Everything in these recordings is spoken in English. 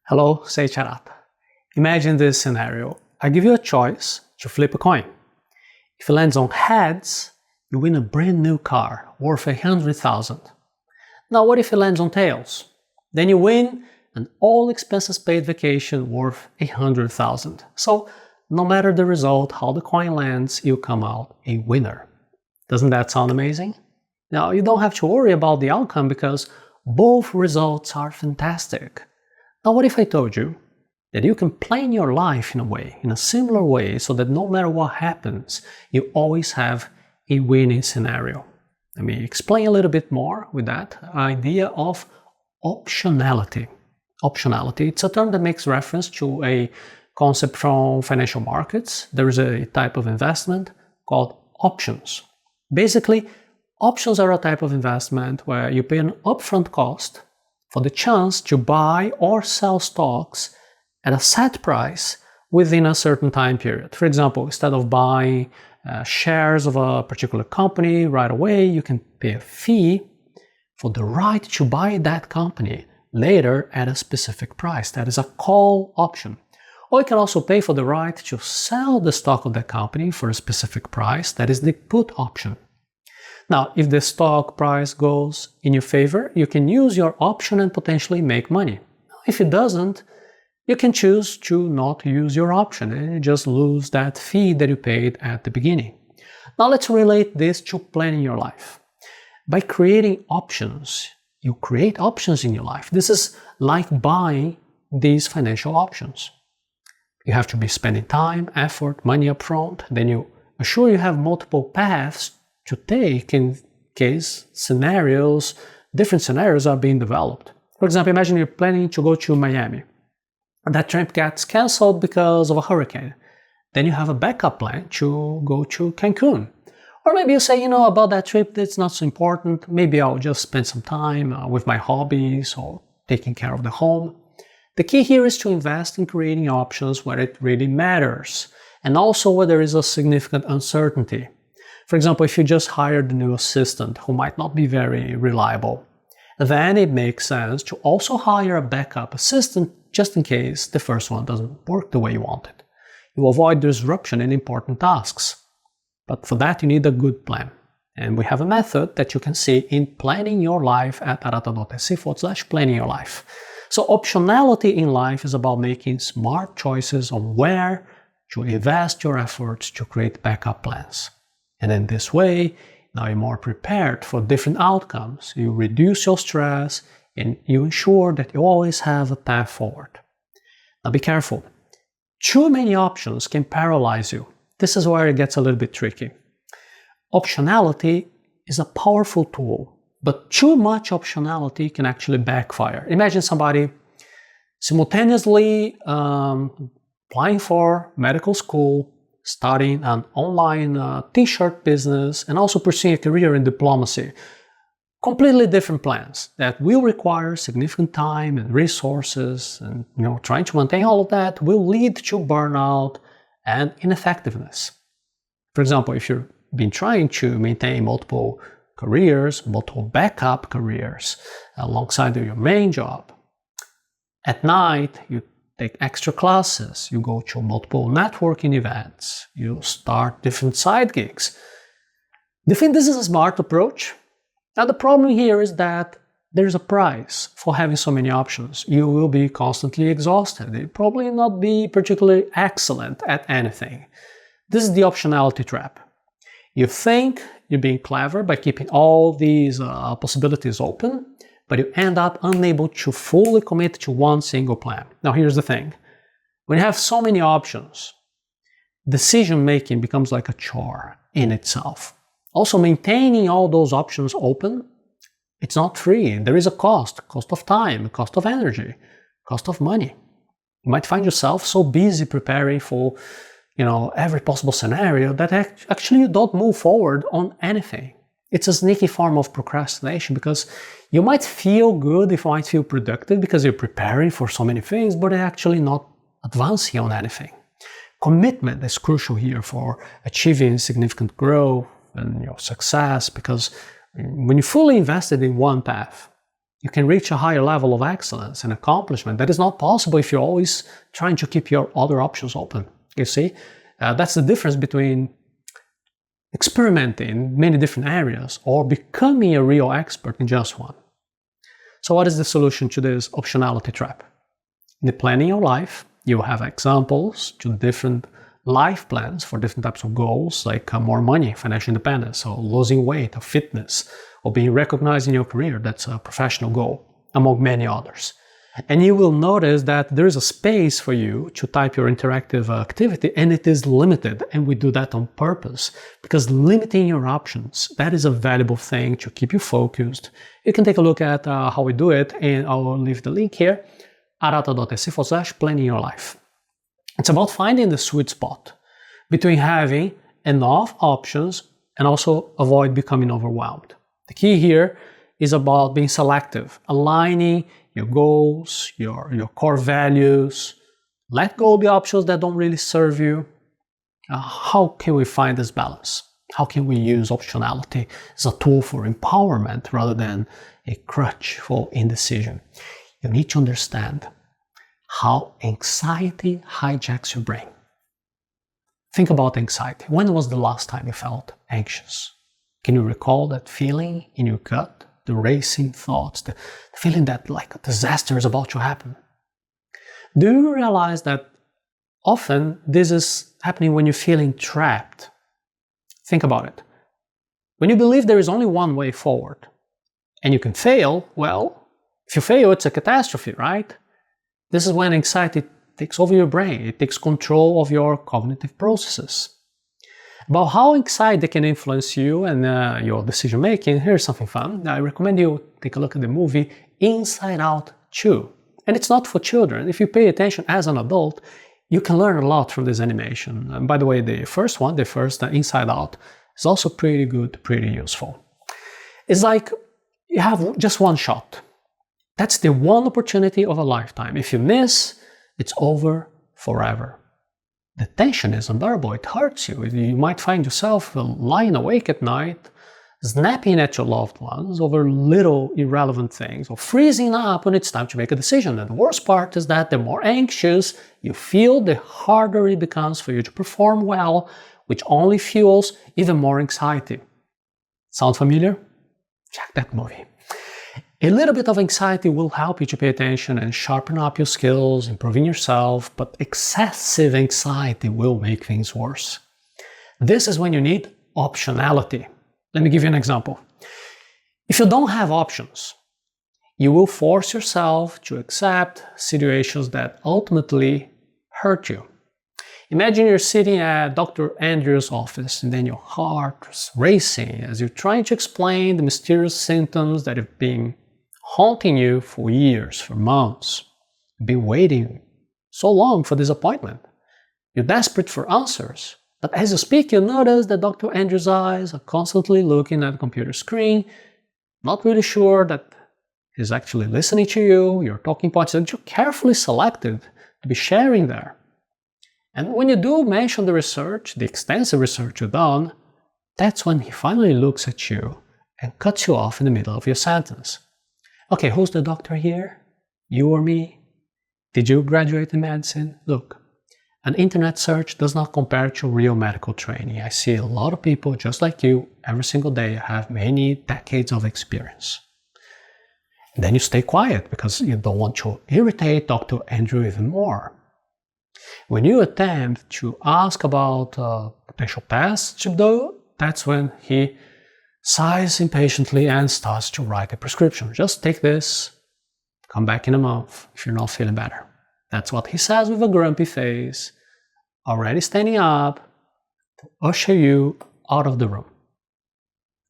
Hello, Seiiti Arata. Imagine this scenario. I give you a choice to flip a coin. If it lands on heads, you win a brand new car worth 100,000. Now what if it lands on tails? Then you win an all expenses paid vacation worth 100,000. So no matter the result, how the coin lands, you come out a winner. Doesn't that sound amazing? Now you don't have to worry about the outcome because both results are fantastic. Now what if I told you that you can plan your life in a similar way, so that no matter what happens, you always have a winning scenario? Let me explain a little bit more with that idea of optionality. Optionality, it's a term that makes reference to a concept from financial markets. There is a type of investment called options. Basically, options are a type of investment where you pay an upfront cost for the chance to buy or sell stocks at a set price within a certain time period. For example, instead of buying shares of a particular company right away, you can pay a fee for the right to buy that company later at a specific price. That is a call option. Or you can also pay for the right to sell the stock of that company for a specific price. That is the put option. Now, if the stock price goes in your favor, you can use your option and potentially make money. If it doesn't, you can choose to not use your option and you just lose that fee that you paid at the beginning. Now let's relate this to planning your life. By creating options, you create options in your life. This is like buying these financial options. You have to be spending time, effort, money up front. Then you assure you have multiple paths to take in case different scenarios are being developed. For example, imagine you're planning to go to Miami. That trip gets cancelled because of a hurricane. Then you have a backup plan to go to Cancun. Or maybe you say, about that trip, that's not so important. Maybe I'll just spend some time with my hobbies or taking care of the home. The key here is to invest in creating options where it really matters, and also where there is a significant uncertainty. For example, if you just hired a new assistant who might not be very reliable, then it makes sense to also hire a backup assistant just in case the first one doesn't work the way you want it. You avoid disruption in important tasks. But for that, you need a good plan. And we have a method that you can see in Planning Your Life at arata.se/planning your life. So optionality in life is about making smart choices on where to invest your efforts to create backup plans. And in this way, now you're more prepared for different outcomes. You reduce your stress and you ensure that you always have a path forward. Now be careful. Too many options can paralyze you. This is where it gets a little bit tricky. Optionality is a powerful tool, but too much optionality can actually backfire. Imagine somebody simultaneously applying for medical school, starting an online t-shirt business, and also pursuing a career in diplomacy. Completely different plans that will require significant time and resources, and trying to maintain all of that will lead to burnout and ineffectiveness. For example, if you've been trying to maintain multiple careers, multiple backup careers alongside your main job, at night you take extra classes, you go to multiple networking events, you start different side gigs. Do you think this is a smart approach? Now the problem here is that there's a price for having so many options. You will be constantly exhausted. You'll probably not be particularly excellent at anything. This is the optionality trap. You think you're being clever by keeping all these possibilities open, but you end up unable to fully commit to one single plan. Now here's the thing. When you have so many options, decision-making becomes like a chore in itself. Also, maintaining all those options open, it's not free. There is a cost of time, cost of energy, cost of money. You might find yourself so busy preparing for every possible scenario that actually you don't move forward on anything. It's a sneaky form of procrastination because you might feel good, you might feel productive because you're preparing for so many things, but you're actually not advancing on anything. Commitment is crucial here for achieving significant growth and success, because when you're fully invested in one path, You can reach a higher level of excellence and accomplishment that is not possible if you're always trying to keep your other options open. You see, that's the difference between experimenting in many different areas or becoming a real expert in just one. So what is the solution to this optionality trap? In the planning your life, you have examples to different life plans for different types of goals, like more money, financial independence, or losing weight, or fitness, or being recognized in your career. That's a professional goal, among many others. And you will notice that there is a space for you to type your interactive activity, and it is limited. And we do that on purpose, because limiting your options, that is a valuable thing to keep you focused. You can take a look at how we do it, and I'll leave the link here, arata.se/planning your life. It's about finding the sweet spot between having enough options and also avoid becoming overwhelmed. The key here is about being selective, aligning your goals, your core values. Let go of the options that don't really serve you. How can we find this balance? How can we use optionality as a tool for empowerment rather than a crutch for indecision? You need to understand how anxiety hijacks your brain. Think about anxiety. When was the last time you felt anxious? Can you recall that feeling in your gut? The racing thoughts, the feeling that like a disaster is about to happen? Do you realize that often this is happening when you're feeling trapped? Think about it. When you believe there is only one way forward and you can fail, well, if you fail, it's a catastrophe, right? This is when anxiety takes over your brain. It takes control of your cognitive processes. About how anxiety can influence you and your decision making, here's something fun. I recommend you take a look at the movie Inside Out 2. And it's not for children. If you pay attention as an adult, you can learn a lot from this animation. And by the way, the first Inside Out, is also pretty good, pretty useful. It's like you have just one shot. That's the one opportunity of a lifetime. If you miss, it's over forever. The tension is unbearable. It hurts you. You might find yourself lying awake at night, snapping at your loved ones over little irrelevant things, or freezing up when it's time to make a decision. And the worst part is that the more anxious you feel, the harder it becomes for you to perform well, which only fuels even more anxiety. Sound familiar? Check that movie. A little bit of anxiety will help you to pay attention and sharpen up your skills, improving yourself, but excessive anxiety will make things worse. This is when you need optionality. Let me give you an example. If you don't have options, you will force yourself to accept situations that ultimately hurt you. Imagine you're sitting at Dr. Andrew's office and then your heart is racing as you're trying to explain the mysterious symptoms that have been haunting you for years, for months. You've been waiting so long for this appointment. You're desperate for answers. But as you speak, you notice that Dr. Andrew's eyes are constantly looking at the computer screen, not really sure that he's actually listening to you, your talking points that you carefully selected to be sharing there. And when you do mention the research, the extensive research you've done, that's when he finally looks at you and cuts you off in the middle of your sentence. Okay, who's the doctor here? You or me? Did you graduate in medicine? Look, an internet search does not compare to real medical training. I see a lot of people just like you every single day have many decades of experience. And then you stay quiet because you don't want to irritate Dr. Andrew even more. When you attempt to ask about potential tests to do, that's when he sighs impatiently and starts to write a prescription. Just take this, come back in a month if you're not feeling better. That's what he says with a grumpy face, already standing up to usher you out of the room.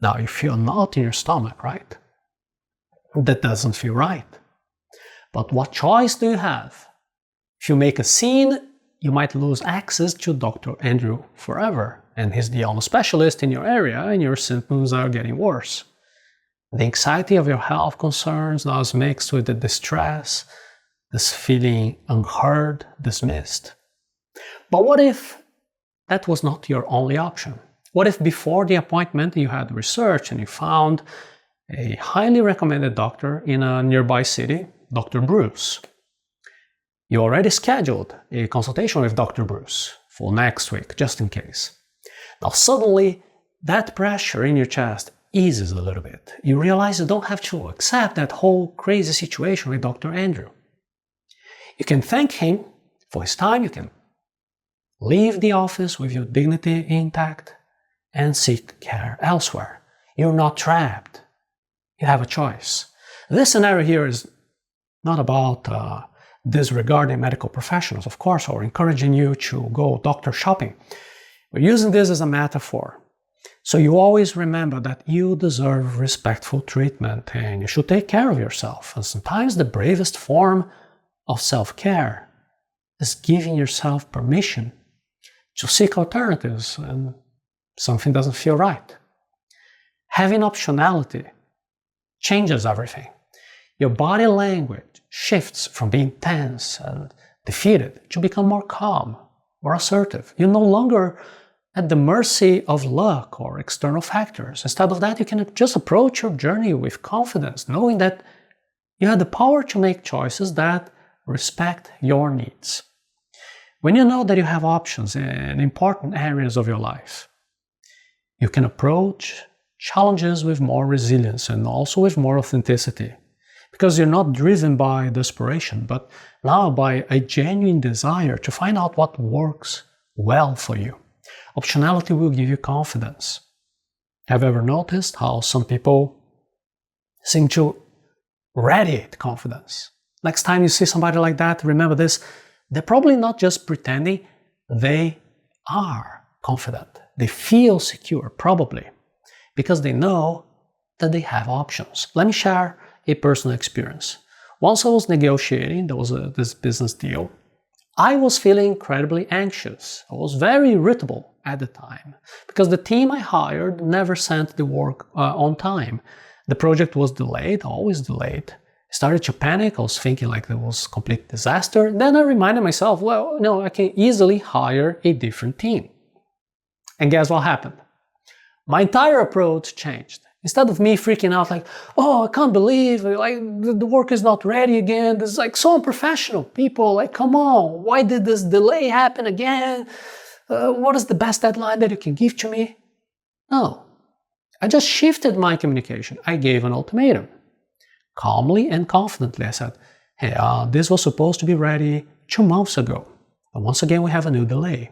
Now you feel a knot in your stomach, right? That doesn't feel right. But what choice do you have? If you make a scene, you might lose access to Dr. Andrew forever, and he's the only specialist in your area and your symptoms are getting worse. The anxiety of your health concerns now is mixed with the distress, this feeling unheard, dismissed. But what if that was not your only option? What if before the appointment you had researched and you found a highly recommended doctor in a nearby city, Dr. Bruce. You already scheduled a consultation with Dr. Bruce for next week, just in case. Now suddenly, that pressure in your chest eases a little bit. You realize you don't have to accept that whole crazy situation with Dr. Andrew. You can thank him for his time, you can leave the office with your dignity intact and seek care elsewhere. You're not trapped. You have a choice. This scenario here is not about disregarding medical professionals, of course, or encouraging you to go doctor shopping. We're using this as a metaphor. So you always remember that you deserve respectful treatment and you should take care of yourself. And sometimes the bravest form of self-care is giving yourself permission to seek alternatives when something doesn't feel right. Having optionality changes everything. Your body language shifts from being tense and defeated to become more calm, more assertive. You're no longer at the mercy of luck or external factors. Instead of that, you can just approach your journey with confidence, knowing that you have the power to make choices that respect your needs. When you know that you have options in important areas of your life, you can approach challenges with more resilience and also with more authenticity. Because you're not driven by desperation, but now by a genuine desire to find out what works well for you. Optionality will give you confidence. Have you ever noticed how some people seem to radiate confidence? Next time you see somebody like that, remember this, they're probably not just pretending, they are confident. They feel secure, probably, because they know that they have options. Let me share a personal experience. Once I was negotiating, there was this business deal. I was feeling incredibly anxious. I was very irritable at the time because the team I hired never sent the work on time. The project was delayed, always delayed. I started to panic. I was thinking like it was a complete disaster. Then I reminded myself, well, no, I can easily hire a different team. And guess what happened? My entire approach changed. Instead of me freaking out like, oh, I can't believe like the work is not ready again. This is like so unprofessional. People like, come on, why did this delay happen again? What is the best deadline that you can give to me? No, I just shifted my communication. I gave an ultimatum. Calmly and confidently, I said, hey, this was supposed to be ready 2 months ago. But once again, we have a new delay.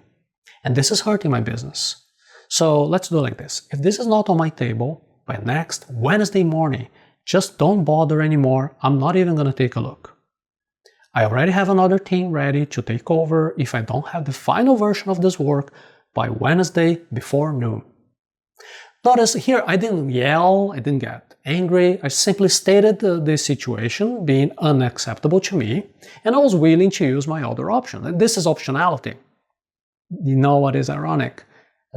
And this is hurting my business. So let's do it like this. If this is not on my table, by next Wednesday morning, just don't bother anymore. I'm not even going to take a look. I already have another team ready to take over if I don't have the final version of this work by Wednesday before noon. Notice here, I didn't yell, I didn't get angry. I simply stated the situation being unacceptable to me, and I was willing to use my other option. This is optionality. You know what is ironic?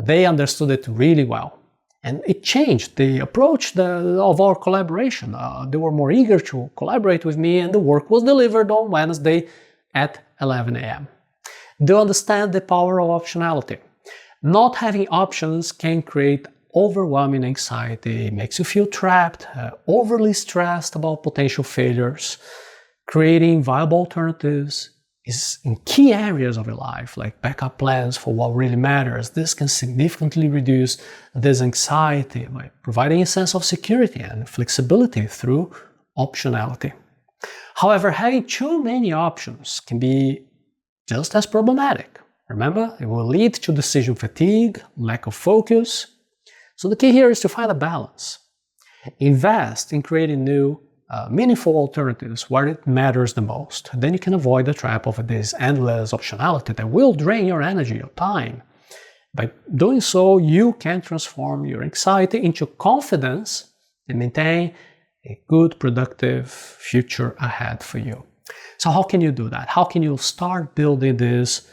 They understood it really well. And it changed the approach of our collaboration. They were more eager to collaborate with me, and the work was delivered on Wednesday at 11 a.m. Do you understand the power of optionality? Not having options can create overwhelming anxiety. It makes you feel trapped, overly stressed about potential failures. Creating viable alternatives is in key areas of your life, like backup plans for what really matters. This can significantly reduce this anxiety by providing a sense of security and flexibility through optionality. However, having too many options can be just as problematic. Remember, it will lead to decision fatigue, lack of focus. So the key here is to find a balance. Invest in creating new meaningful alternatives where it matters the most. Then you can avoid the trap of this endless optionality that will drain your energy, your time. By doing so, you can transform your anxiety into confidence and maintain a good, productive future ahead for you. So how can you do that? How can you start building this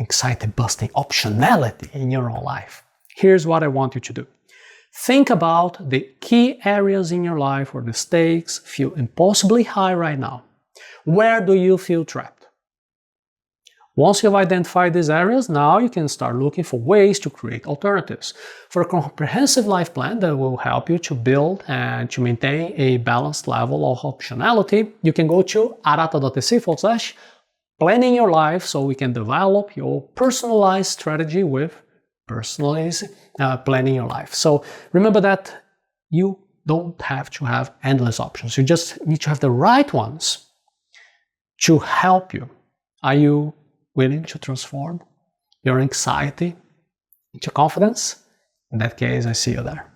anxiety-busting optionality in your own life? Here's what I want you to do. Think about the key areas in your life where the stakes feel impossibly high right now. Where do you feel trapped? Once you've identified these areas, now you can start looking for ways to create alternatives. For a comprehensive life plan that will help you to build and to maintain a balanced level of optionality, you can go to arata.se/planning your life so we can develop your personalized strategy with personalized planning your life. So remember that you don't have to have endless options. You just need to have the right ones to help you. Are you willing to transform your anxiety into confidence? In that case, I see you there.